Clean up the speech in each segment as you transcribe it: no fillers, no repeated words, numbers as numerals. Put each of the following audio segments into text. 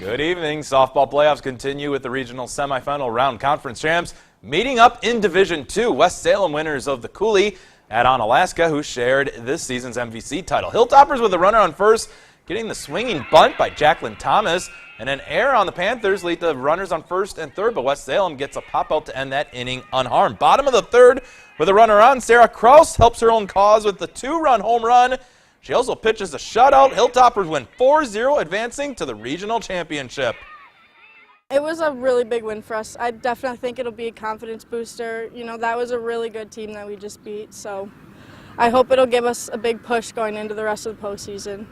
Good evening. Softball playoffs continue with the regional semifinal round. Conference champs meeting up in Division II. West Salem winners of the Coulee at Onalaska, who shared this season's MVC title. Hilltoppers with a runner on first, getting the swinging bunt by Jacqueline Thomas. And an error on the Panthers lead to runners on first and third, but West Salem gets a pop-out to end that inning unharmed. Bottom of the third with a runner on, Sarah Kraus helps her own cause with the two-run home run. She also pitches a shutout. Hilltoppers win 4-0, advancing to the regional championship. It was a really big win for us. I definitely think it'll be a confidence booster. You know, that was a really good team that we just beat, so I hope it'll give us a big push going into the rest of the postseason.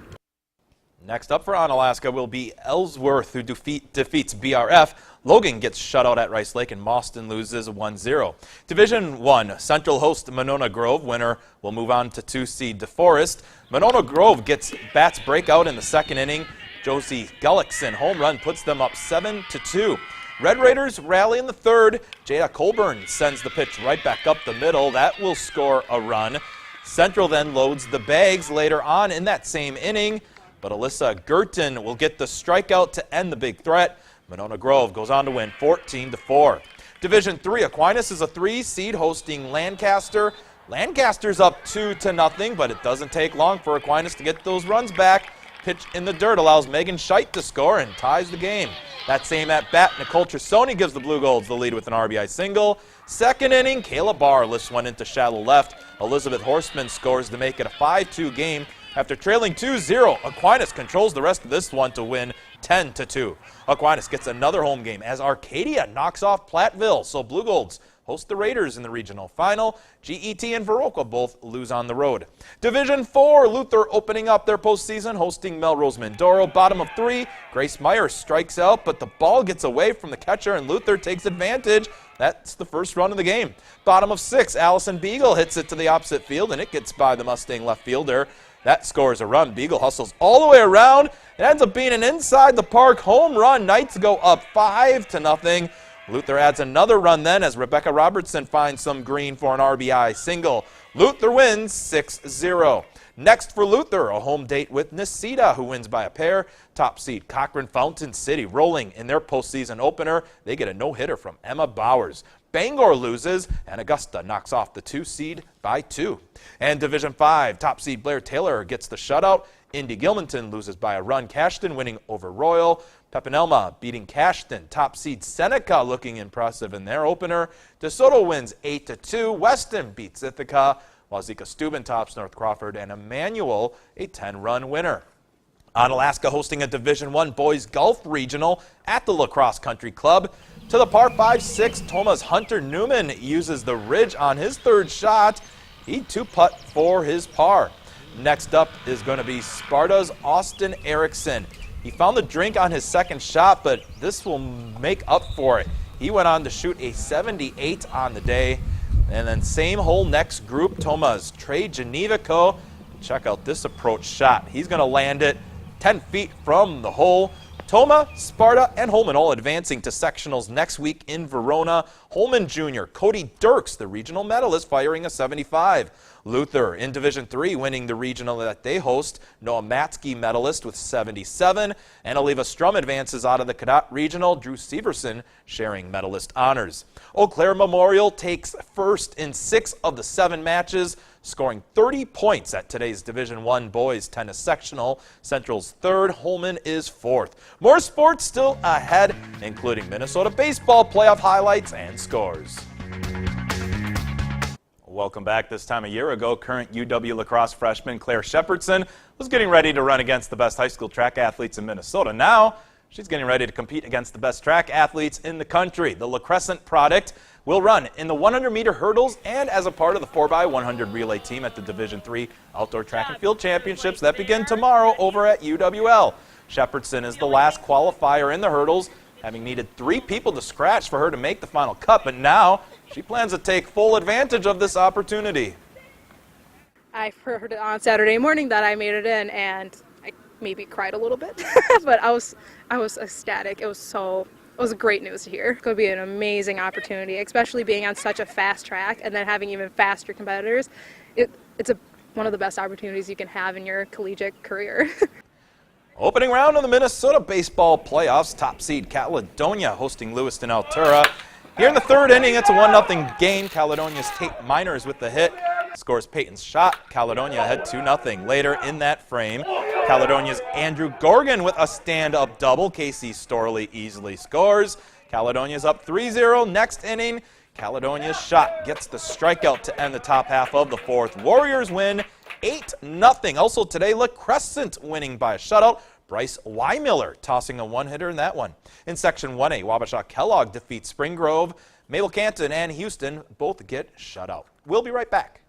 Next up for Onalaska will be Ellsworth, who defeats BRF. Logan gets shut out at Rice Lake, and Mauston loses 1-0. Division 1, Central host Monona Grove. Winner will move on to 2-seed DeForest. Monona Grove gets bats breakout in the second inning. Josie Gullickson home run puts them up 7-2. Red Raiders rally in the third. Jada Colburn sends the pitch right back up the middle. That will score a run. Central then loads the bags later on in that same inning, but Alyssa Gerton will get the strikeout to end the big threat. Monona Grove goes on to win 14-4. Division 3, Aquinas is a 3-seed hosting Lancaster. Lancaster's up 2-0, but it doesn't take long for Aquinas to get those runs back. Pitch in the dirt allows Megan Scheidt to score and ties the game. That same at-bat, Nicole Trisoni gives the Blue Golds the lead with an RBI single. Second inning, Kayla Barr lifts one into shallow left. Elizabeth Horstman scores to make it a 5-2 game. After trailing 2-0, Aquinas controls the rest of this one to win 10-2. Aquinas gets another home game as Arcadia knocks off Platteville, so Blue Golds host the Raiders in the regional final. GET and Viroqua both lose on the road. Division 4, Luther opening up their postseason, hosting Melrose Mindoro. Bottom of 3, Grace Meyer strikes out, but the ball gets away from the catcher, and Luther takes advantage. That's the first run of the game. Bottom of 6, Allison Beagle hits it to the opposite field, and it gets by the Mustang left fielder. That scores a run. Beagle hustles all the way around. It ends up being an inside-the-park home run. Knights go up 5-0. Luther adds another run then as Rebecca Robertson finds some green for an RBI single. Luther wins 6-0. Next for Luther, a home date with Necedah, who wins by a pair. Top seed Cochrane Fountain City rolling in their postseason opener. They get a no-hitter from Emma Bowers. Bangor loses, and Augusta knocks off the 2-seed by 2. And Division 5, top seed Blair Taylor gets the shutout. Indy Gilmanton loses by a run. Cashton winning over Royal. Pepanelma beating Cashton. Top seed Seneca looking impressive in their opener. DeSoto wins 8-2. Weston beats Ithaca, while Zika Steuben tops North Crawford, and Emmanuel a 10-run winner. Onalaska hosting a Division 1 Boys Golf Regional at the La Crosse Country Club. To the par 5-6, Thomas Hunter Newman uses the ridge on his third shot. He two-putt for his par. Next up is going to be Sparta's Austin Erickson. He found the drink on his second shot, but this will make up for it. He went on to shoot a 78 on the day. And then same hole next group, Thomas Trey Genevico. Check out this approach shot. He's going to land it 10 feet from the hole. Toma, Sparta, and Holman all advancing to sectionals next week in Verona. Holman Jr., Cody Dirks, the regional medalist, firing a 75. Luther in Division 3 winning the regional that they host. Noah Matsky, medalist, with 77. And Oliva Strum advances out of the Cadet Regional. Drew Severson sharing medalist honors. Eau Claire Memorial takes first in 6 of the 7 matches, scoring 30 points at today's Division 1 boys tennis sectional. Central's third, Holman is fourth. More sports still ahead, including Minnesota baseball playoff highlights and scores. Welcome back. This time a year ago, current UW La Crosse freshman Claire Shepherdson was getting ready to run against the best high school track athletes in Minnesota. Now, she's getting ready to compete against the best track athletes in the country. The La Crescent product will run in the 100-meter hurdles and as a part of the 4x100 relay team at the Division III Outdoor Track and Field Championships that begin tomorrow over at UWL. Shepherdson is the last qualifier in the hurdles, having needed 3 people to scratch for her to make the final cut, but now she plans to take full advantage of this opportunity. I heard it on Saturday morning that I made it in, and I maybe cried a little bit, but I was ecstatic. It was great news to hear. It's going to be an amazing opportunity, especially being on such a fast track and then having even faster competitors. It's one of the best opportunities you can have in your collegiate career. Opening round of the Minnesota baseball playoffs, top seed Caledonia hosting Lewiston Altura. Here in the third inning, it's a 1-0 game. Caledonia's Tate Miners with the hit. Scores Peyton's shot. Caledonia ahead 2-0. Later in that frame, Caledonia's Andrew Gorgon with a stand-up double. Casey Storley easily scores. Caledonia's up 3-0. Next inning, Caledonia's shot gets the strikeout to end the top half of the fourth. Warriors win 8-0. Also today, La Crescent winning by a shutout. Bryce Weimiller tossing a one-hitter in that one. In Section 1A, Wabasha Kellogg defeats Spring Grove. Mabel Canton and Houston both get shut out. We'll be right back.